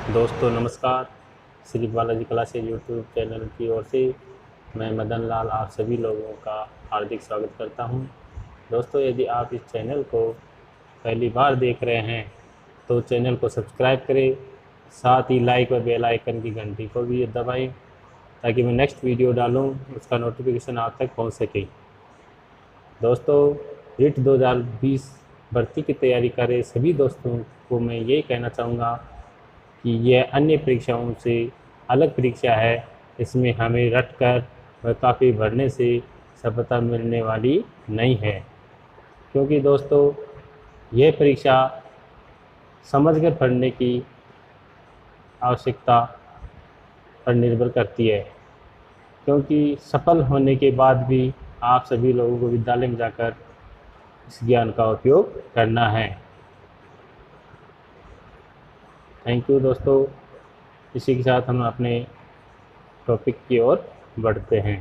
दोस्तों नमस्कार। Shri Balaji classes YouTube channel की ओर से मैं मदन लाल आप सभी लोगों का हार्दिक स्वागत करता हूं। दोस्तों, यदि आप इस चैनल को पहली बार देख रहे हैं तो चैनल को सब्सक्राइब करें, साथ ही लाइक व बेल आइकन की घंटी को भी दबाएं ताकि मैं नेक्स्ट वीडियो डालूं उसका नोटिफिकेशन आप तक पहुंच सके। दोस्तों, रीट 2020 भर्ती की तैयारी कर रहे सभी दोस्तों को मैं यही कहना चाहूँगा कि यह अन्य परीक्षाओं से अलग परीक्षा है। इसमें हमें रट कर व काफ़ी भरने से सफलता मिलने वाली नहीं है, क्योंकि दोस्तों यह परीक्षा समझकर पढ़ने की आवश्यकता पर निर्भर करती है, क्योंकि सफल होने के बाद भी आप सभी लोगों को विद्यालय में जाकर इस ज्ञान का उपयोग करना है। थैंक यू दोस्तों। इसी के साथ हम अपने टॉपिक की ओर बढ़ते हैं।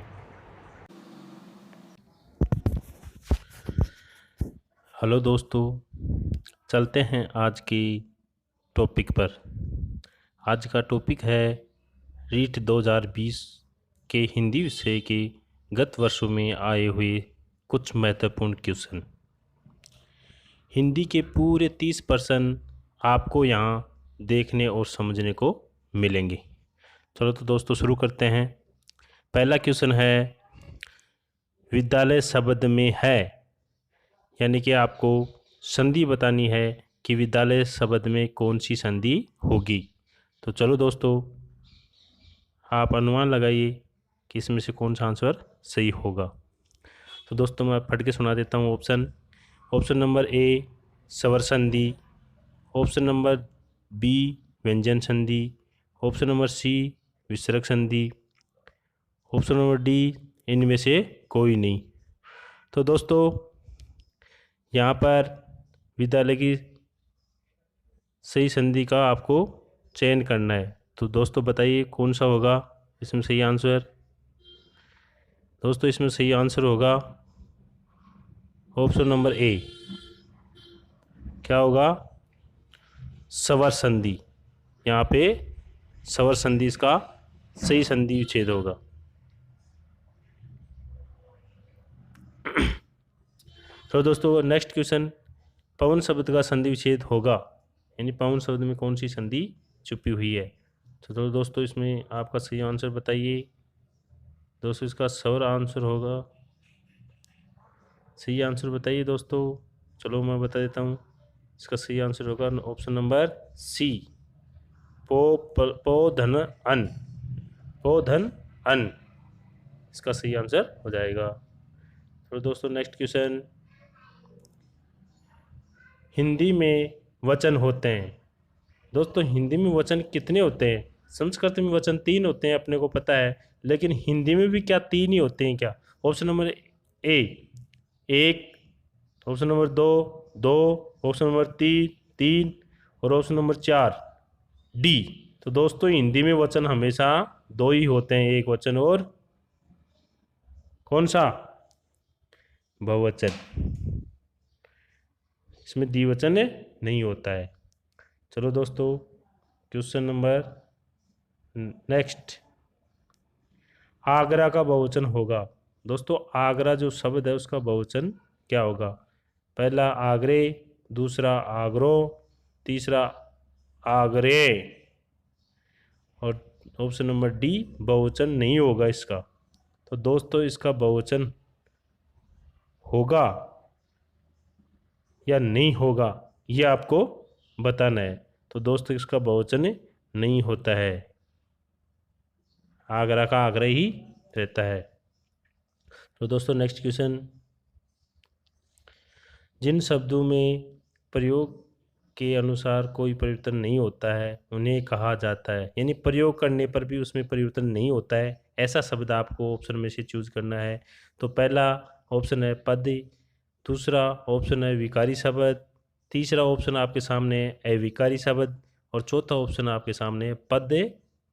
हेलो दोस्तों, चलते हैं आज की टॉपिक पर। आज का टॉपिक है रीट 2020 के हिंदी विषय के गत वर्षों में आए हुए कुछ महत्वपूर्ण क्वेश्चन। हिंदी के पूरे 30% आपको यहाँ देखने और समझने को मिलेंगे। चलो तो दोस्तों शुरू करते हैं। पहला क्वेश्चन है, विद्यालय शब्द में है, यानी कि आपको संधि बतानी है कि विद्यालय शब्द में कौन सी संधि होगी। तो चलो दोस्तों, आप अनुमान लगाइए कि इसमें से कौन सा आंसर सही होगा। तो दोस्तों मैं पढ़ के सुना देता हूँ ऑप्शन नंबर ए स्वर संधि, ऑप्शन नंबर बी व्यंजन संधि, ऑप्शन नंबर सी विसर्ग संधि, ऑप्शन नंबर डी इनमें से कोई नहीं। तो दोस्तों यहाँ पर विद्यालय की सही संधि का आपको चयन करना है। तो दोस्तों बताइए कौन सा होगा इसमें सही आंसर। दोस्तों इसमें सही आंसर होगा ऑप्शन नंबर ए। क्या होगा? स्वर संधि। यहाँ पे स्वर संधि इसका सही संधि विच्छेद होगा। तो दोस्तों नेक्स्ट क्वेश्चन, पवन शब्द का संधि विच्छेद होगा, यानी पवन शब्द में कौन सी संधि छुपी हुई है। तो दोस्तों इसमें आपका सही आंसर बताइए। दोस्तों इसका स्वर आंसर होगा। सही आंसर बताइए दोस्तों। चलो मैं बता देता हूँ, इसका सही आंसर होगा ऑप्शन नंबर सी, पो धन अन। पो धन अन इसका सही आंसर हो जाएगा। तो दोस्तों नेक्स्ट क्वेश्चन, हिंदी में वचन होते हैं। दोस्तों हिंदी में वचन कितने होते हैं? संस्कृत में वचन 3 होते हैं, अपने को पता है, लेकिन हिंदी में भी क्या 3 ही होते हैं क्या? Option number A 1, option number 2 2, option number 3 3 और ऑप्शन नंबर 4 डी। तो दोस्तों हिंदी में वचन हमेशा 2 ही होते हैं, एक वचन और कौन सा? बहुवचन। इसमें द्विवचन नहीं होता है। चलो दोस्तों क्वेश्चन नंबर नेक्स्ट, आगरा का बहुवचन होगा। दोस्तों आगरा जो शब्द है उसका बहुवचन क्या होगा? पहला आगरे, दूसरा आगरो, तीसरा आगरे और ऑप्शन नंबर डी बहुवचन नहीं होगा इसका। तो दोस्तों इसका बहुवचन होगा या नहीं होगा ये आपको बताना है। तो दोस्तों इसका बहुवचन नहीं होता है, आगरा का आगरा ही रहता है। तो दोस्तों नेक्स्ट क्वेश्चन, जिन शब्दों में प्रयोग के अनुसार कोई परिवर्तन नहीं होता है उन्हें कहा जाता है, यानी प्रयोग करने पर भी उसमें परिवर्तन नहीं होता है, ऐसा शब्द आपको ऑप्शन में से चूज करना है। तो पहला ऑप्शन है पद, दूसरा ऑप्शन है विकारी शब्द, तीसरा ऑप्शन आपके सामने है अविकारी शब्द और चौथा ऑप्शन आपके सामने है पद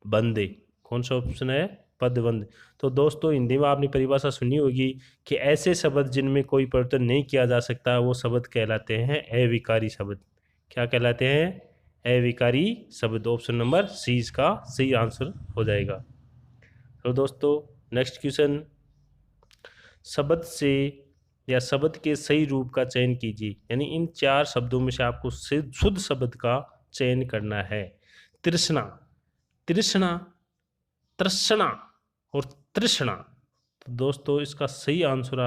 बंदे। कौन सा ऑप्शन है? पद बंद। तो दोस्तों हिंदी में आपने परिभाषा सुनी होगी कि ऐसे शब्द जिनमें कोई परिवर्तन नहीं किया जा सकता वो शब्द कहलाते हैं अविकारी शब्द। क्या कहलाते हैं? अविकारी शब्द। ऑप्शन नंबर सी इसका सही आंसर हो जाएगा। तो दोस्तों नेक्स्ट क्वेश्चन, शब्द से या शब्द के सही रूप का चयन कीजिए। यानी इन 4 शब्दों में से आपको शुद्ध शब्द का चयन करना है। तृष्णा, तृष्णा, तृष्णा और तृष्णा। तो दोस्तों इसका सही आंसर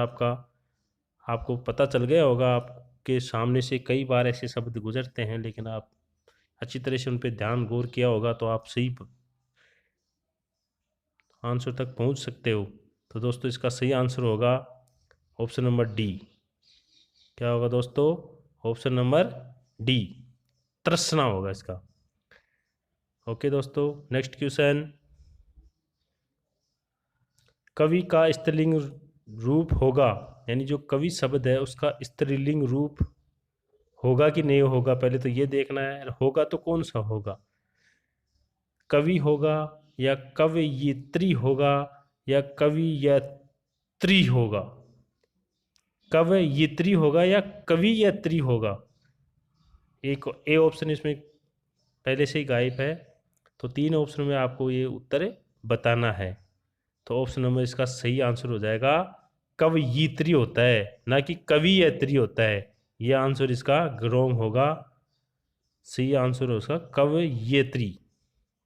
आपको पता चल गया होगा। आपके सामने से कई बार ऐसे शब्द गुजरते हैं, लेकिन आप अच्छी तरह से उन पर ध्यान गौर किया होगा तो आप सही आंसर तक पहुंच सकते हो। तो दोस्तों इसका सही आंसर होगा ऑप्शन नंबर डी। क्या होगा दोस्तों? ऑप्शन नंबर डी, तृष्णा होगा इसका। ओके दोस्तों नेक्स्ट क्वेश्चन, कवि का स्त्रीलिंग रूप होगा, यानी जो कवि शब्द है उसका स्त्रीलिंग रूप होगा कि नहीं होगा, पहले तो ये देखना है। होगा तो कौन सा होगा? कवि होगा या कवयित्री होगा या कवियत्री होगा? कवयित्री होगा या कवियत्री होगा? एक ए ऑप्शन इसमें पहले से ही गायब है, तो 3 ऑप्शन में आपको ये उत्तर बताना है। तो ऑप्शन नंबर इसका सही आंसर हो जाएगा कवयित्री होता है, ना कि कवियत्री होता है। ये आंसर इसका रॉन्ग होगा। सही आंसर हो उसका कवयित्री।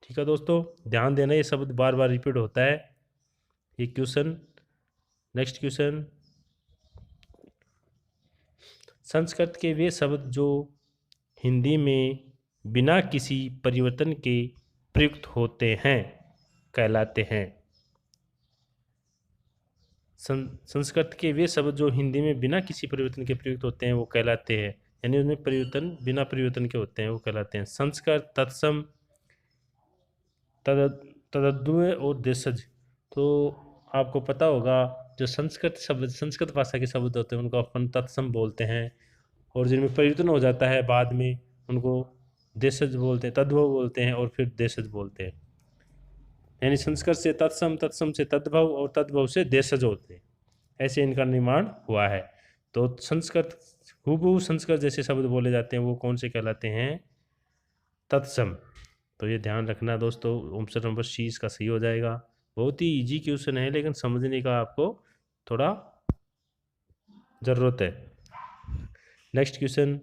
ठीक है दोस्तों, ध्यान देना, ये शब्द बार बार रिपीट होता है। ये क्वेश्चन, नेक्स्ट क्वेश्चन, संस्कृत के वे शब्द जो हिंदी में बिना किसी परिवर्तन के प्रयुक्त होते हैं कहलाते हैं। संस्कृत के वे शब्द जो हिंदी में बिना किसी परिवर्तन के प्रयुक्त होते हैं वो कहलाते हैं, यानी उनमें परिवर्तन बिना परिवर्तन के होते हैं वो कहलाते हैं। संस्कृत, तत्सम, तद्वय और देशज। तो आपको पता होगा जो संस्कृत शब्द, संस्कृत भाषा के शब्द होते हैं उनको अपन तत्सम बोलते हैं, और जिनमें परिवर्तन हो जाता है बाद में उनको देशज बोलते हैं, तद्भव बोलते हैं और फिर देशज बोलते हैं। यानी संस्कृत से तत्सम, तत्सम से तद्भव और तद्भव से देशज होते हैं, ऐसे इनका निर्माण हुआ है। तो संस्कृत हूबहू संस्कृत जैसे शब्द बोले जाते हैं वो कौन से कहलाते हैं? तत्सम। तो ये ध्यान रखना दोस्तों, ऑप्शन नंबर सी इसका सही हो जाएगा। बहुत ही इजी क्वेश्चन है, लेकिन समझने का आपको थोड़ा ज़रूरत है। नेक्स्ट क्वेश्चन,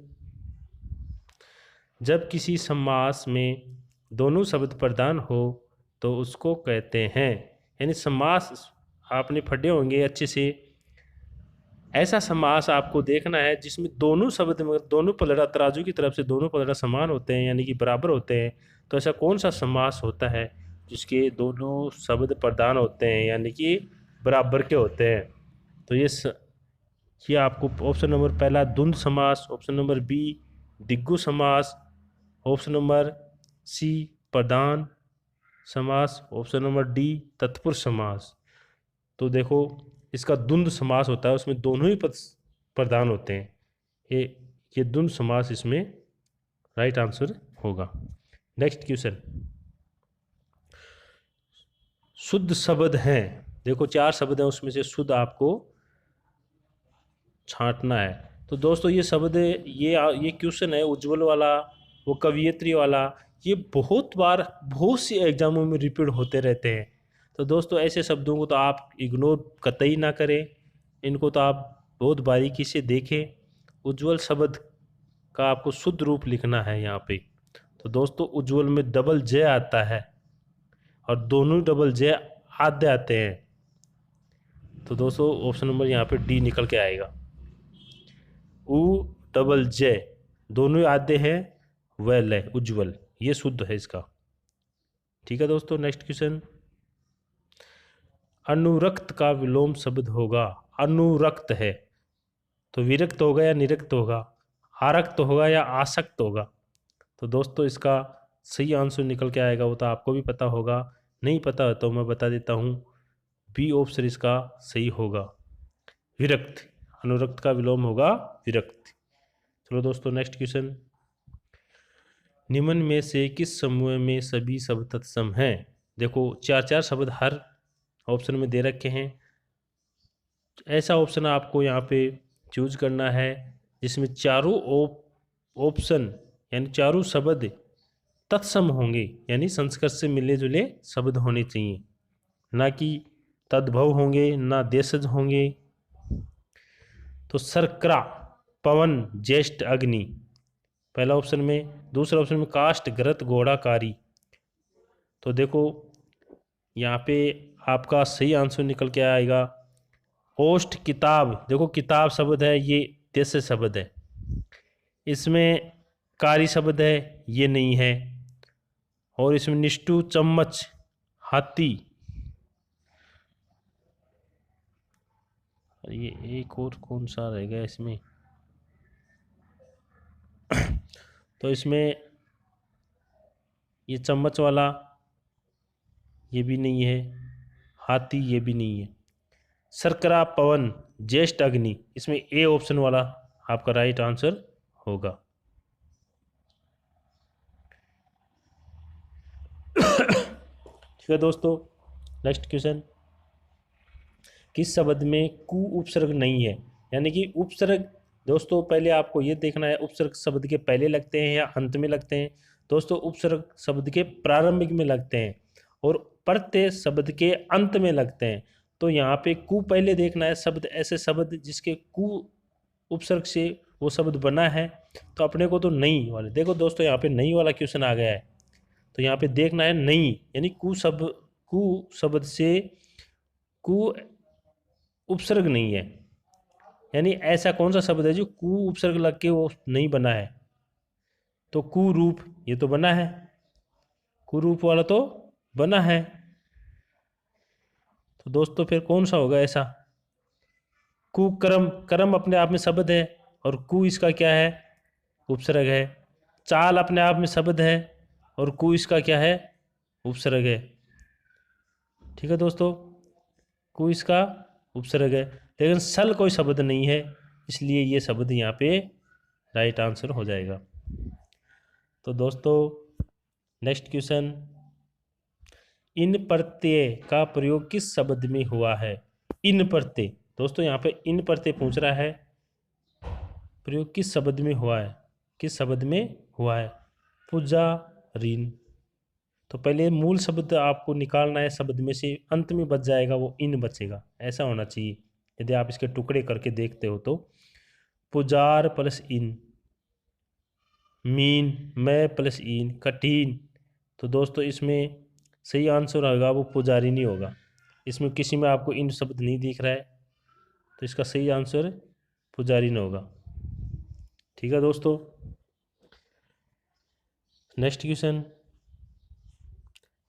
जब किसी समास में दोनों शब्द प्रधान हो तो उसको कहते हैं, यानी समास आपने पढ़े होंगे अच्छे से। ऐसा समास आपको देखना है जिसमें दोनों शब्द, दोनों पलड़ा तराजू की तरफ से दोनों पलड़ा समान होते हैं, यानी कि बराबर होते हैं। तो ऐसा कौन सा समास होता है जिसके दोनों शब्द प्रधान होते हैं, यानी कि बराबर के होते हैं? तो ये आपको ऑप्शन नंबर पहला द्वंद समास, ऑप्शन नंबर बी दिग्गु समास, ऑप्शन नंबर सी प्रधान समास, ऑप्शन नंबर डी तत्पुरुष समास। तो देखो इसका द्वंद समास होता है, उसमें दोनों ही पद प्रधान होते हैं। ये द्वंद समास इसमें राइट आंसर होगा। नेक्स्ट क्वेश्चन, शुद्ध शब्द हैं, देखो 4 शब्द हैं, उसमें से शुद्ध आपको छांटना है। तो दोस्तों ये शब्द, ये क्वेश्चन है उज्ज्वल वाला, वो कवियत्री वाला, ये बहुत बार बहुत सी एग्जामों में रिपीट होते रहते हैं। तो दोस्तों ऐसे शब्दों को तो आप इग्नोर कतई ना करें, इनको तो आप बहुत बारीकी से देखें। उज्ज्वल शब्द का आपको शुद्ध रूप लिखना है यहाँ पे। तो दोस्तों उज्ज्वल में डबल जे आता है और दोनों डबल जे आधे आते हैं। तो दोस्तों ऑप्शन नंबर यहाँ पे डी निकल के आएगा। उ डबल जे दोनों आधे हैं, वेल है उज्ज्वल, ये शुद्ध है इसका। ठीक है दोस्तों नेक्स्ट क्वेश्चन, अनुरक्त का विलोम शब्द होगा। अनुरक्त है तो विरक्त होगा या निरक्त होगा, आरक्त होगा या आसक्त होगा? तो दोस्तों इसका सही आंसर निकल के आएगा, वो तो आपको भी पता होगा, नहीं पता तो मैं बता देता हूँ, बी ऑप्शन इसका सही होगा, विरक्त। अनुरक्त का विलोम होगा विरक्त। चलो दोस्तों नेक्स्ट क्वेश्चन, निम्न में से किस समूह में सभी शब्द तत्सम हैं? देखो 4 शब्द हर ऑप्शन में दे रखे हैं। ऐसा ऑप्शन आपको यहाँ पे चूज करना है जिसमें चारों ऑप्शन यानी चारों शब्द तत्सम होंगे, यानी संस्कृत से मिले जुले शब्द होने चाहिए, ना कि तद्भव होंगे, ना देशज होंगे। तो शर्करा, पवन, ज्येष्ठ, अग्नि पहला ऑप्शन में। दूसरा ऑप्शन में काष्ठ, घृत, घोड़ाकारी। तो देखो यहाँ पे आपका सही आंसर निकल के आएगा ओष्ठ, किताब। देखो किताब शब्द है, ये देश शब्द है। इसमें कारी शब्द है, ये नहीं है। और इसमें निष्ठु, चम्मच, हाथी। ये एक और कौन सा रहेगा इसमें? तो इसमें ये चम्मच वाला ये भी नहीं है, हाथी ये भी नहीं है। शर्करा, पवन, ज्येष्ठ, अग्नि, इसमें ए ऑप्शन वाला आपका राइट आंसर होगा। ठीक है दोस्तों, नेक्स्ट क्वेश्चन। किस शब्द में कु उपसर्ग नहीं है? यानी कि उपसर्ग दोस्तों पहले आपको ये देखना है उपसर्ग शब्द के पहले लगते हैं या अंत में लगते हैं। दोस्तों उपसर्ग शब्द के प्रारंभिक में लगते हैं और प्रत्यय शब्द के अंत में लगते हैं। तो यहाँ पे कु पहले देखना है। शब्द ऐसे शब्द जिसके कु उपसर्ग से वो शब्द बना है, तो अपने को तो नहीं वाले। देखो दोस्तों यहाँ पे नहीं वाला क्वेश्चन आ गया है, तो यहाँ पे देखना है नहीं, यानी कु शब्द से कु उपसर्ग नहीं है। यानी ऐसा कौन सा शब्द है जो कु उपसर्ग लग के वो नहीं बना है? तो कुरूप ये तो बना है, कुरूप वाला तो बना है। तो दोस्तों फिर कौन सा होगा ऐसा? कुकर्म, कर्म अपने आप में शब्द है और कु इसका क्या है? उपसर्ग है। चाल अपने आप में शब्द है और कु इसका क्या है? उपसर्ग है। ठीक है दोस्तों, कु इसका उपसर्ग है, लेकिन सल कोई शब्द नहीं है, इसलिए ये शब्द यहाँ पे राइट आंसर हो जाएगा। तो दोस्तों नेक्स्ट क्वेश्चन, इन प्रत्यय का प्रयोग किस शब्द में हुआ है? इन प्रत्यय, दोस्तों यहाँ पे इन प्रत्यय पूछ रहा है, प्रयोग किस शब्द में हुआ है? किस शब्द में हुआ है? पूजा, ऋण। तो पहले मूल शब्द आपको निकालना है, शब्द में से अंत में बच जाएगा वो इन बचेगा, ऐसा होना चाहिए। यदि आप इसके टुकड़े करके देखते हो तो पुजार प्लस इन, मीन, मैं प्लस इन, कठिन। तो दोस्तों इसमें सही आंसर होगा वो पुजारी नहीं होगा। इसमें किसी में आपको इन शब्द नहीं दिख रहा है, तो इसका सही आंसर पुजारी नहीं होगा। ठीक है दोस्तों, नेक्स्ट क्वेश्चन,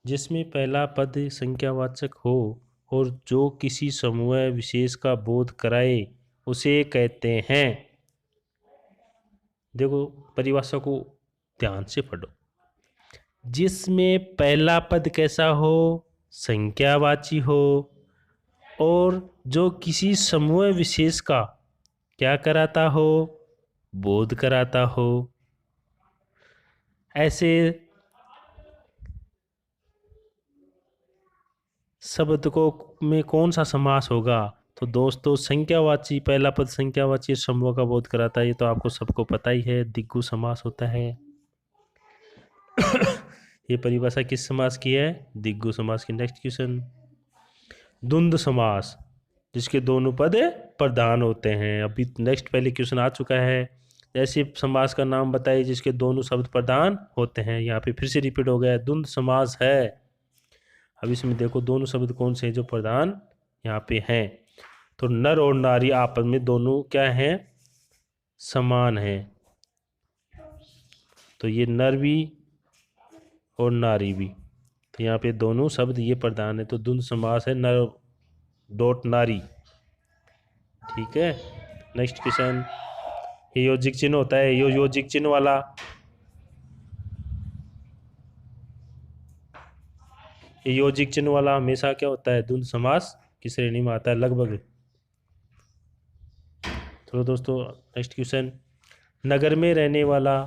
जिसमें पहला पद संख्यावाचक हो और जो किसी समूह विशेष का बोध कराए उसे कहते हैं। देखो परिभाषा को ध्यान से पढ़ो। जिसमें पहला पद कैसा हो? संख्यावाची हो और जो किसी समूह विशेष का क्या कराता हो? बोध कराता हो। ऐसे शब्द को में कौन सा समास होगा? तो दोस्तों संख्यावाची, पहला पद संख्यावाची समूह का बोध कराता है, ये तो आपको सबको पता ही है, दिग्गु समास होता है। ये परिभाषा किस समास की है? दिग्गु समास की। नेक्स्ट क्वेश्चन, द्वंद्व समास, जिसके दोनों पद प्रधान होते हैं। अभी नेक्स्ट पहले क्वेश्चन आ चुका है, ऐसे समास का नाम बताइए जिसके दोनों शब्द प्रधान होते हैं। यहाँ पे फिर से रिपीट हो गया है, द्वंद्व समास है। अब इसमें देखो दोनों शब्द कौन से हैं जो प्रधान यहाँ पे हैं। तो नर और नारी आपस में दोनों क्या हैं? समान है। तो ये नर भी और नारी भी, तो यहाँ पे दोनों शब्द ये प्रधान है, तो द्वंद्व समास है नर डॉट नारी। ठीक है, नेक्स्ट क्वेश्चन, ये योजिक चिन्ह होता है, यो योजिक चिन्ह वाला, ये योजिक चिन्ह वाला हमेशा क्या होता है? द्वंद्व समास की श्रेणी में आता है लगभग। तो दोस्तों नेक्स्ट क्वेश्चन, नगर में रहने वाला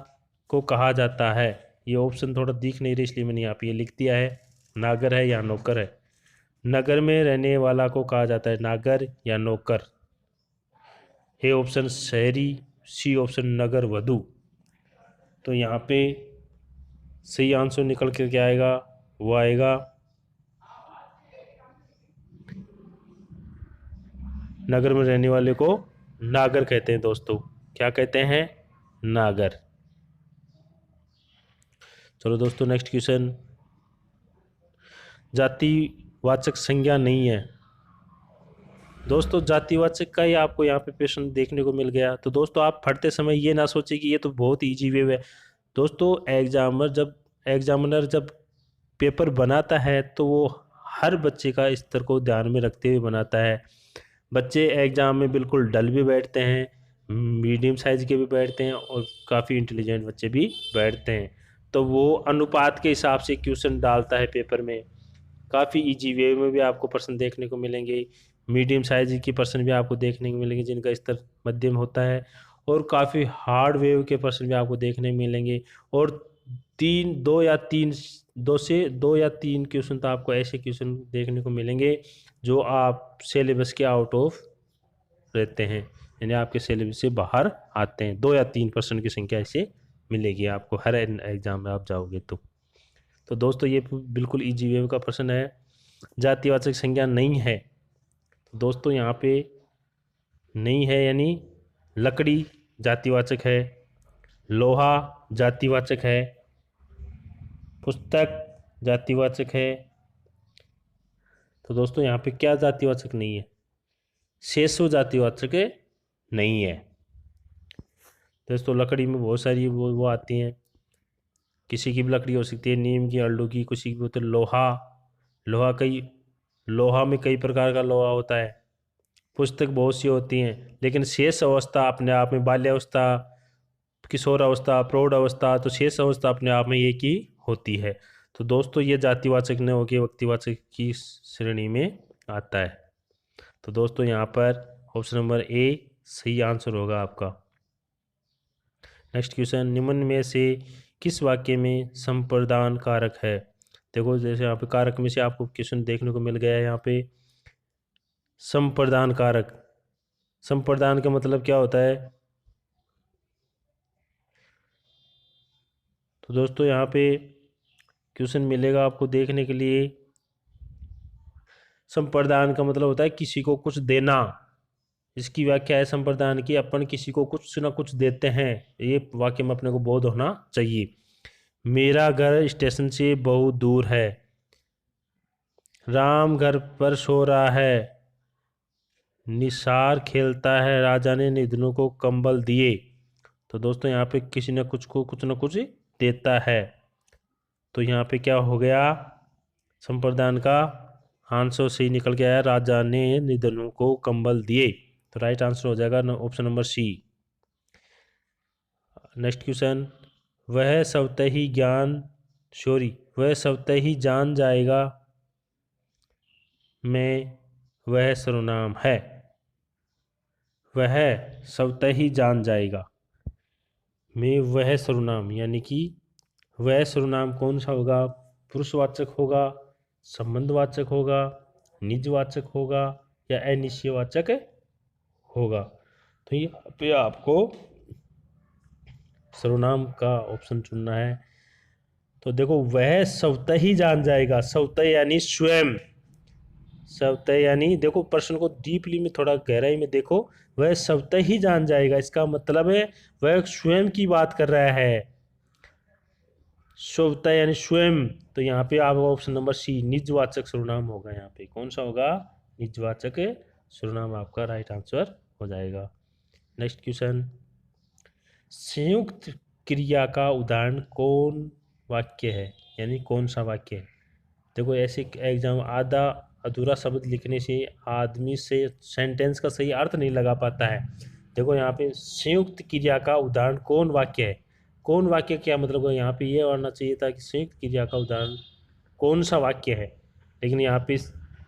को कहा जाता है। ये ऑप्शन थोड़ा दिख नहीं रही इसलिए मैंने यहाँ पे ये लिख दिया है, नागर है या नौकर है। नगर में रहने वाला को कहा जाता है नागर या नौकर। ए ऑप्शन शहरी, सी ऑप्शन नगर वधु। तो यहाँ पे सही आंसर निकल कर क्या आएगा, वो आएगा नगर में रहने वाले को नागर कहते हैं दोस्तों। क्या कहते हैं, नागर। चलो दोस्तों नेक्स्ट क्वेश्चन, जातिवाचक संज्ञा नहीं है। दोस्तों जातिवाचक का ही आपको यहाँ पे प्रश्न देखने को मिल गया। तो दोस्तों आप पढ़ते समय ये ना सोचे कि ये तो बहुत इजी वे है। दोस्तों एग्जामिनर जब पेपर बनाता है तो वो हर बच्चे का स्तर को ध्यान में रखते हुए बनाता है। बच्चे एग्जाम में बिल्कुल डल भी बैठते हैं, मीडियम साइज के भी बैठते हैं और काफ़ी इंटेलिजेंट बच्चे भी बैठते हैं। तो वो अनुपात के हिसाब से क्वेश्चन डालता है पेपर में। काफ़ी इजी वे में भी आपको प्रश्न देखने को मिलेंगे, मीडियम साइज के प्रश्न भी आपको देखने को मिलेंगे जिनका स्तर मध्यम होता है, और काफ़ी हार्ड वेव के प्रश्न भी आपको देखने को मिलेंगे। और दो या तीन क्वेश्चन तो आपको ऐसे क्वेश्चन देखने को मिलेंगे जो आप सिलेबस के आउट ऑफ रहते हैं, यानी आपके सिलेबस से बाहर आते हैं। 2 या 3% की संख्या ऐसे मिलेगी आपको हर एग्जाम में आप जाओगे तो दोस्तों ये बिल्कुल इजी वे का प्रश्न है। जातिवाचक संज्ञा नहीं है, तो दोस्तों यहाँ पे नहीं है यानी लकड़ी जातिवाचक है, लोहा जातिवाचक है, पुस्तक जातिवाचक है। तो दोस्तों यहाँ पे क्या जातिवाचक नहीं है, शेषव जातिवाचक नहीं है। दोस्तों लकड़ी में बहुत सारी वो आती हैं, किसी की भी लकड़ी हो सकती है, नीम की, अरडू की, किसी की बोलते लोहा में कई प्रकार का लोहा होता है। पुस्तक बहुत सी होती हैं, लेकिन शेष अवस्था अपने आप में बाल्यावस्था, किशोर अवस्था, प्रौढ़ अवस्था, तो शेष अवस्था अपने आप में एक ही होती है। तो दोस्तों ये जातिवाचक न होकर व्यक्तिवाचक की श्रेणी में आता है। तो दोस्तों यहाँ पर ऑप्शन नंबर ए सही आंसर होगा आपका। नेक्स्ट क्वेश्चन, निम्न में से किस वाक्य में संप्रदान कारक है। देखो जैसे यहाँ पे कारक में से आपको क्वेश्चन देखने को मिल गया है। यहाँ पे संप्रदान कारक, संप्रदान का मतलब क्या होता है। तो दोस्तों यहाँ पे क्वेश्चन मिलेगा आपको देखने के लिए, संप्रदान का मतलब होता है किसी को कुछ देना। इसकी व्याख्या है संप्रदान की, अपन किसी को कुछ ना कुछ देते हैं। ये वाक्य में अपने को बोध होना चाहिए। मेरा घर स्टेशन से बहुत दूर है, राम घर पर सो रहा है, निसार खेलता है, राजा ने निधनों को कंबल दिए। तो दोस्तों यहाँ पे किसी न कुछ को कुछ न कुछ देता है। तो यहाँ पे क्या हो गया, संप्रदान का आंसर सही निकल के आया, राजा ने निधनों को कंबल दिए। तो राइट आंसर हो जाएगा option number C. Next question, वह स्वतः ही जान जाएगा मैं वह सर्वनाम है। वह स्वतः ही जान जाएगा मैं वह सर्वनाम, यानी कि वह सर्वनाम कौन सा होगा, पुरुषवाचक होगा, संबंधवाचक होगा, निजवाचक होगा या अनिश्चयवाचक होगा। तो यहाँ पे आपको सर्वनाम का ऑप्शन चुनना है। तो देखो वह स्वतः ही जान जाएगा, स्वतः यानी स्वयं, स्वतः यानी देखो प्रश्न को डीपली में थोड़ा गहराई में देखो, वह स्वतः ही जान जाएगा, इसका मतलब है वह स्वयं की बात कर रहा है। स्वतः यानी स्वयं। तो यहाँ पे आपका ऑप्शन नंबर सी निजवाचक सर्वनाम होगा। यहाँ पे कौन सा होगा, निजवाचक सर्वनाम आपका राइट आंसर हो जाएगा। नेक्स्ट क्वेश्चन, संयुक्त क्रिया का उदाहरण कौन वाक्य है, यानी कौन सा वाक्य है। देखो ऐसे एग्जाम आधा अधूरा शब्द लिखने से आदमी से सेंटेंस का सही अर्थ नहीं लगा पाता है। देखो यहाँ पे संयुक्त क्रिया का उदाहरण कौन वाक्य है, कौन वाक्य क्या मतलब है, यहाँ पे ये होना चाहिए था कि संयुक्त क्रिया का उदाहरण कौन सा वाक्य है, लेकिन यहाँ पे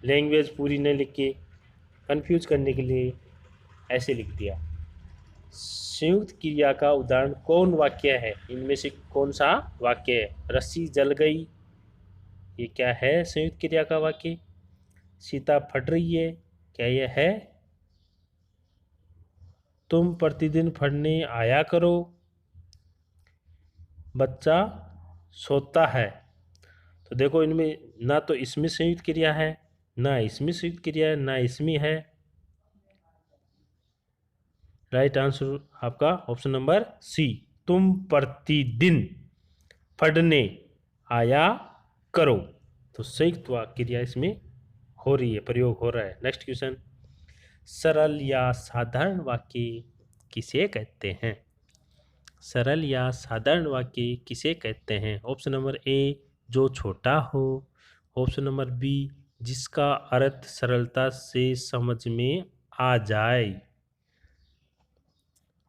लैंग्वेज पूरी नहीं लिख के कन्फ्यूज करने के लिए ऐसे लिख दिया। संयुक्त क्रिया का उदाहरण कौन वाक्य है, इनमें से कौन सा वाक्य है। रस्सी जल गई, ये क्या है संयुक्त क्रिया का वाक्य। सीता फट रही है, क्या यह है। तुम प्रतिदिन पढ़ने आया करो, बच्चा सोता है। तो देखो इनमें ना तो इसमें संयुक्त क्रिया है, ना इसमें संयुक्त क्रिया है, ना इसमें है। राइट आंसर आपका ऑप्शन नंबर सी, तुम प्रतिदिन पढ़ने आया करो। तो संयुक्त क्रिया इसमें हो रही है, प्रयोग हो रहा है। नेक्स्ट क्वेश्चन, सरल या साधारण वाक्य किसे कहते हैं? सरल या साधारण वाक्य किसे कहते हैं? ऑप्शन नंबर ए, जो छोटा हो। ऑप्शन नंबर बी, जिसका अर्थ सरलता से समझ में आ जाए।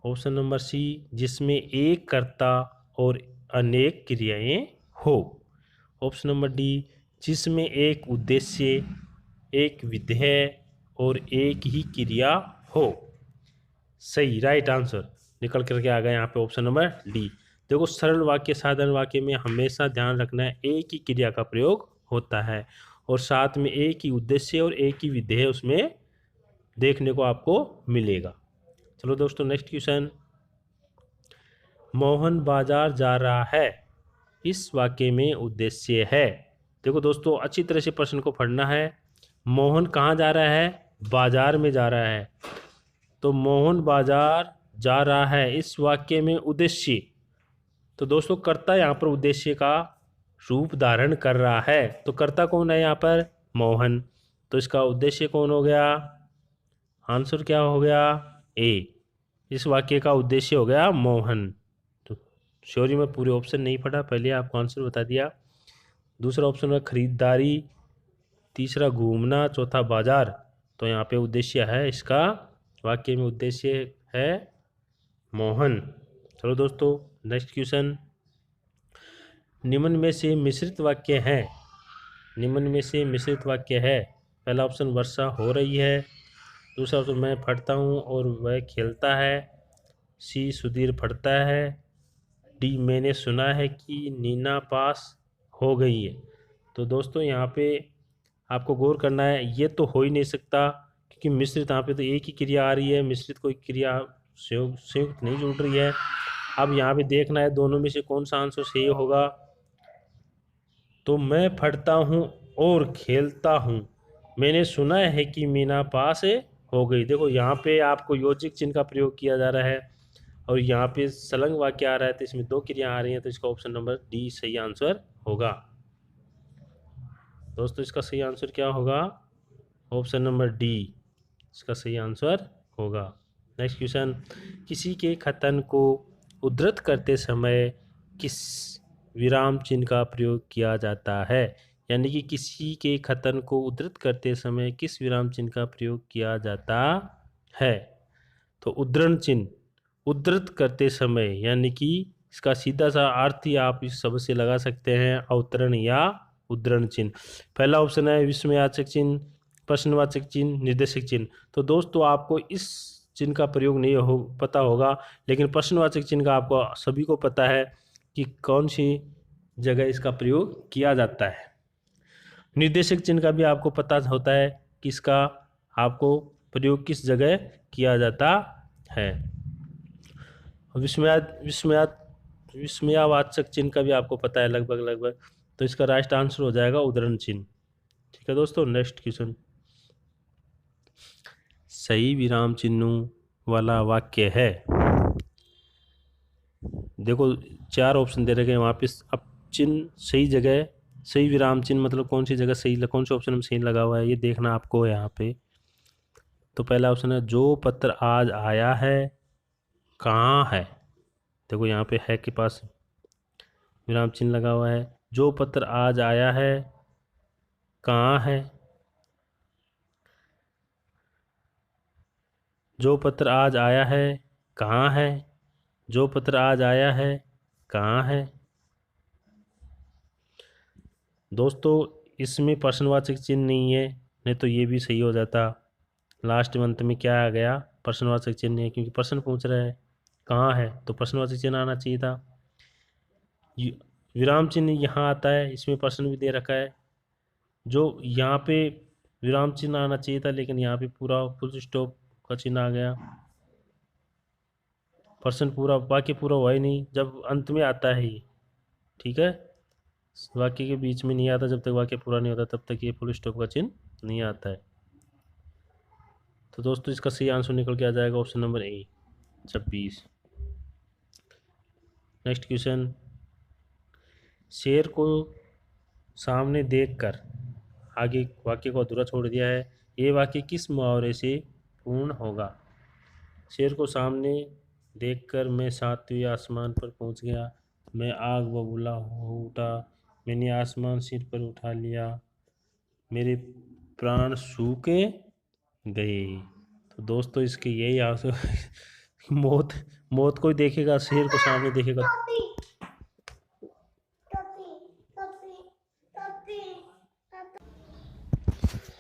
ऑप्शन नंबर सी, जिसमें एक कर्ता और अनेक क्रियाएं हो। ऑप्शन नंबर डी, जिसमें एक उद्देश्य, एक विधेय और एक ही क्रिया हो। सही, राइट आंसर निकल करके आ गया यहाँ पे ऑप्शन नंबर डी। देखो सरल वाक्य साधारण वाक्य में हमेशा ध्यान रखना है एक ही क्रिया का प्रयोग होता है और साथ में एक ही उद्देश्य और एक ही विधेय उसमें देखने को आपको मिलेगा। चलो दोस्तों नेक्स्ट क्वेश्चन, मोहन बाजार जा रहा है, इस वाक्य में उद्देश्य है। देखो दोस्तों अच्छी तरह से प्रश्न को पढ़ना है। मोहन कहाँ जा रहा है? बाजार में जा रहा है। तो मोहन बाजार जा रहा है, इस वाक्य में उद्देश्य, तो दोस्तों कर्ता यहाँ पर उद्देश्य का रूप धारण कर रहा है। तो कर्ता कौन है यहाँ पर? मोहन। तो इसका उद्देश्य कौन हो गया? आंसर क्या हो गया? ए, इस वाक्य का उद्देश्य हो गया मोहन। तो सॉरी मैं पूरे ऑप्शन नहीं पढ़ा, पहले आपको आंसर बता दिया। दूसरा ऑप्शन है खरीदारी, तीसरा घूमना, चौथा बाजार। तो यहाँ पे उद्देश्य है इसका, वाक्य में उद्देश्य है मोहन। चलो दोस्तों नेक्स्ट क्वेश्चन, निम्न में से मिश्रित वाक्य है। निम्न में से मिश्रित वाक्य है। पहला ऑप्शन वर्षा हो रही है। दूसरा ऑप्शन मैं पढ़ता हूँ और वह खेलता है। सी सुधीर पढ़ता है। डी मैंने सुना है कि नीना पास हो गई है। तो दोस्तों यहाँ पे आपको गौर करना है, ये तो हो ही नहीं सकता क्योंकि मिश्रित यहाँ पे तो एक ही क्रिया आ रही है, मिश्रित कोई क्रिया संयुक्त नहीं जुड़ रही है। अब यहाँ पे देखना है दोनों में से कौन सा आंसर सही होगा। तो मैं पढ़ता हूँ और खेलता हूँ, मैंने सुना है कि मीना पास हो गई। देखो यहाँ पे आपको योजिक चिन्ह का प्रयोग किया जा रहा है और यहाँ पे संलग्न वाक्य आ रहा है, तो इसमें दो क्रिया आ रही हैं। तो इसका ऑप्शन नंबर डी सही आंसर होगा। दोस्तों इसका सही आंसर क्या होगा? ऑप्शन नंबर डी इसका सही आंसर होगा। नेक्स्ट क्वेश्चन, किसी के कथन को उद्धृत करते समय किस विराम चिन्ह का प्रयोग किया जाता है? यानी कि किसी के कथन को उद्धृत करते समय किस विराम चिन्ह का प्रयोग किया जाता है? तो उद्धरण चिन्ह, उद्धृत करते समय, यानी कि इसका सीधा सा अर्थ ही आप इस शब्द से लगा सकते हैं, अवतरण या उद्धरण चिन्ह। पहला ऑप्शन है विस्मयाचक चिन्ह, प्रश्नवाचक चिन्ह, निर्देशक चिन्ह। तो दोस्तों आपको इस चिन्ह का प्रयोग नहीं पता होगा, लेकिन प्रश्नवाचक चिन्ह का आपको सभी को पता है कि कौन सी जगह इसका प्रयोग किया जाता है। निर्देशक चिन्ह का भी आपको पता होता है कि इसका आपको प्रयोग किस जगह किया जाता है। विस्मयावाचक चिन्ह का भी आपको पता है लगभग। तो इसका राइट आंसर हो जाएगा उद्धरण चिन्ह। ठीक है दोस्तों नेक्स्ट क्वेश्चन, सही विराम चिन्हों वाला वाक्य है। देखो चार ऑप्शन दे रखे हैं वहाँ पे, अब चिन्ह सही जगह, सही विराम चिन्ह मतलब कौन सी जगह सही, कौन से ऑप्शन में सही लगा हुआ है ये देखना आपको यहाँ पे। तो पहला ऑप्शन है जो पत्र आज आया है कहाँ है। देखो यहाँ पे है के पास विराम चिन्ह लगा हुआ है। जो पत्र आज आया है कहाँ है? जो पत्र आज आया है कहाँ है? जो पत्र आज आया है कहाँ है? दोस्तों इसमें प्रश्नवाचक चिन्ह नहीं है, नहीं तो ये भी सही हो जाता। लास्ट मंथ में क्या आ गया? प्रश्नवाचक चिन्ह है, क्योंकि प्रश्न पूछ रहा है कहाँ है तो प्रश्नवाचक चिन्ह आना चाहिए था। विराम चिन्ह यहाँ आता है, इसमें प्रश्न भी दे रखा है। जो यहाँ पे विराम चिन्ह आना चाहिए था, लेकिन यहाँ पे पूरा फुल स्टॉप का चिन्ह आ गया। प्रश्न पूरा वाक्य पूरा हुआ ही नहीं जब अंत में आता है ये। ठीक है, वाक्य के बीच में नहीं आता, जब तक वाक्य पूरा नहीं होता तब तक ये फुल स्टॉप का चिन्ह नहीं आता है। तो दोस्तों इसका सही आंसर निकल के आ जाएगा option number A, 26। Next question, शेर को सामने देखकर, आगे वाक्य को अधूरा छोड़ दिया है, ये वाक्य किस मुहावरे से पूर्ण होगा? शेर को सामने देखकर मैं 7वें आसमान पर पहुंच गया, मैं आग बबूला हो उठा, मैंने आसमान सिर पर उठा लिया, मेरे प्राण सूखे गए। तो दोस्तों इसके यही आंसर मौत मौत को ही देखेगा, शेर को सामने देखेगा।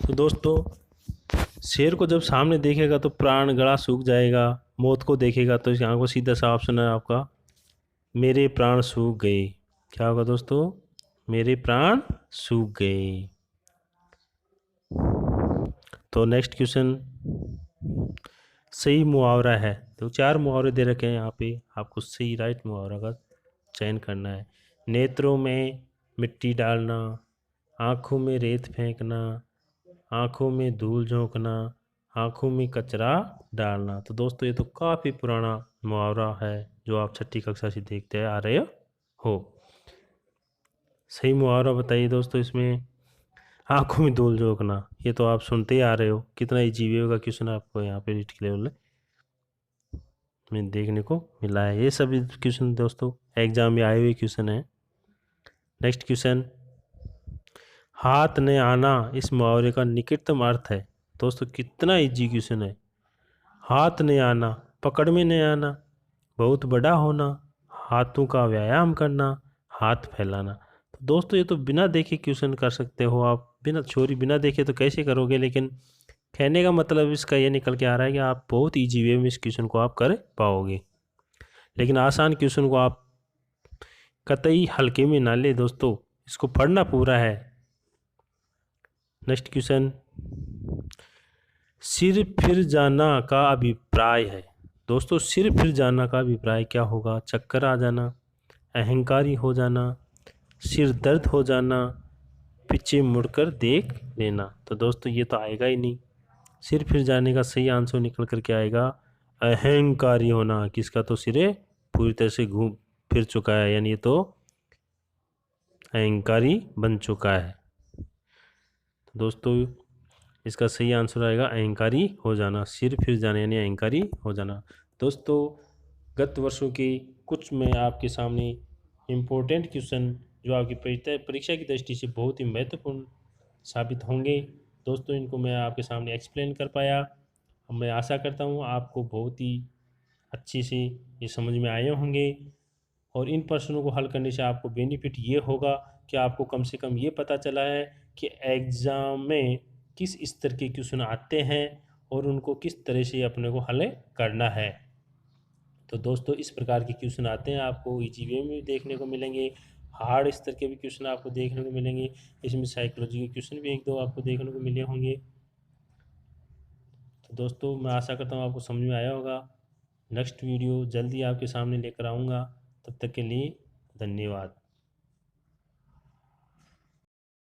तो दोस्तों शेर को जब सामने देखेगा तो प्राण गला सूख जाएगा, मौत को देखेगा तो यहाँ को सीधा सा ऑप्शन है आपका, मेरे प्राण सूख गए। क्या होगा दोस्तों? मेरे प्राण सूख गए। तो नेक्स्ट क्वेश्चन, सही मुहावरा है, तो 4 मुहावरे दे रखे हैं यहाँ पे, आपको सही राइट मुहावरा का चयन करना है। नेत्रों में मिट्टी डालना, आँखों में रेत फेंकना, आँखों में धूल झोंकना, आँखों में कचरा डालना। तो दोस्तों ये तो काफ़ी पुराना मुहावरा है जो आप 6ठी कक्षा से देखते आ रहे हो। सही मुहावरा बताइए दोस्तों इसमें। आँखों में धूल झोंकना, ये तो आप सुनते ही आ रहे हो, कितना इजी का क्वेश्चन आपको यहाँ पे रीट के लेवल में देखने को मिला है। ये सभी क्वेश्चन दोस्तों एग्जाम में आए हुए क्वेश्चन हैं। नेक्स्ट क्वेश्चन, हाथ ने आना इस मुहावरे का निकटतम अर्थ है। दोस्तों कितना इजी क्वेश्चन है। हाथ ने आना, पकड़ में नहीं आना, बहुत बड़ा होना, हाथों का व्यायाम करना, हाथ फैलाना। तो दोस्तों ये तो बिना देखे क्वेश्चन कर सकते हो आप, बिना देखे तो कैसे करोगे, लेकिन कहने का मतलब इसका ये निकल के आ रहा है कि आप बहुत ईजी वे में इस क्वेश्चन को आप कर पाओगे। लेकिन आसान क्वेश्चन को आप कतई हल्के में ना ले दोस्तों, इसको पढ़ना पूरा है। नेक्स्ट क्वेश्चन, सिर फिर जाना का अभिप्राय है। दोस्तों सिर फिर जाना का अभिप्राय क्या होगा? चक्कर आ जाना, अहंकारी हो जाना, सिर दर्द हो जाना, पीछे मुड़कर देख लेना। तो दोस्तों ये तो आएगा ही नहीं। सिर फिर जाने का सही आंसर निकल कर के आएगा अहंकारी होना। किसका? तो सिरे पूरी तरह से घूम फिर चुका है, यानी ये तो अहंकारी बन चुका है। तो दोस्तों इसका सही आंसर आएगा अहंकारी हो जाना, सिर फिर जाना यानी अहंकारी हो जाना। दोस्तों गत वर्षों के कुछ मैं आपके सामने इम्पोर्टेंट क्वेश्चन जो आपकी परीक्षा की दृष्टि से बहुत ही महत्वपूर्ण साबित होंगे, दोस्तों इनको मैं आपके सामने एक्सप्लेन कर पाया। मैं आशा करता हूँ आपको बहुत ही अच्छे से ये समझ में आए होंगे, और इन प्रश्नों को हल करने से आपको बेनिफिट ये होगा कि आपको कम से कम ये पता चला है कि एग्ज़ाम में किस स्तर के क्वेश्चन आते हैं और उनको किस तरह से अपने को हल करना है। तो दोस्तों इस प्रकार के क्वेश्चन आते हैं, आपको ईजी वे में देखने को मिलेंगे, हार्ड स्तर के भी क्वेश्चन आपको देखने को मिलेंगे, इसमें साइकोलॉजी के क्वेश्चन भी 1-2 आपको देखने को मिले होंगे। तो दोस्तों मैं आशा करता हूँ आपको समझ में आया होगा। नेक्स्ट वीडियो जल्दी आपके सामने लेकर आऊँगा, तब तक के लिए धन्यवाद।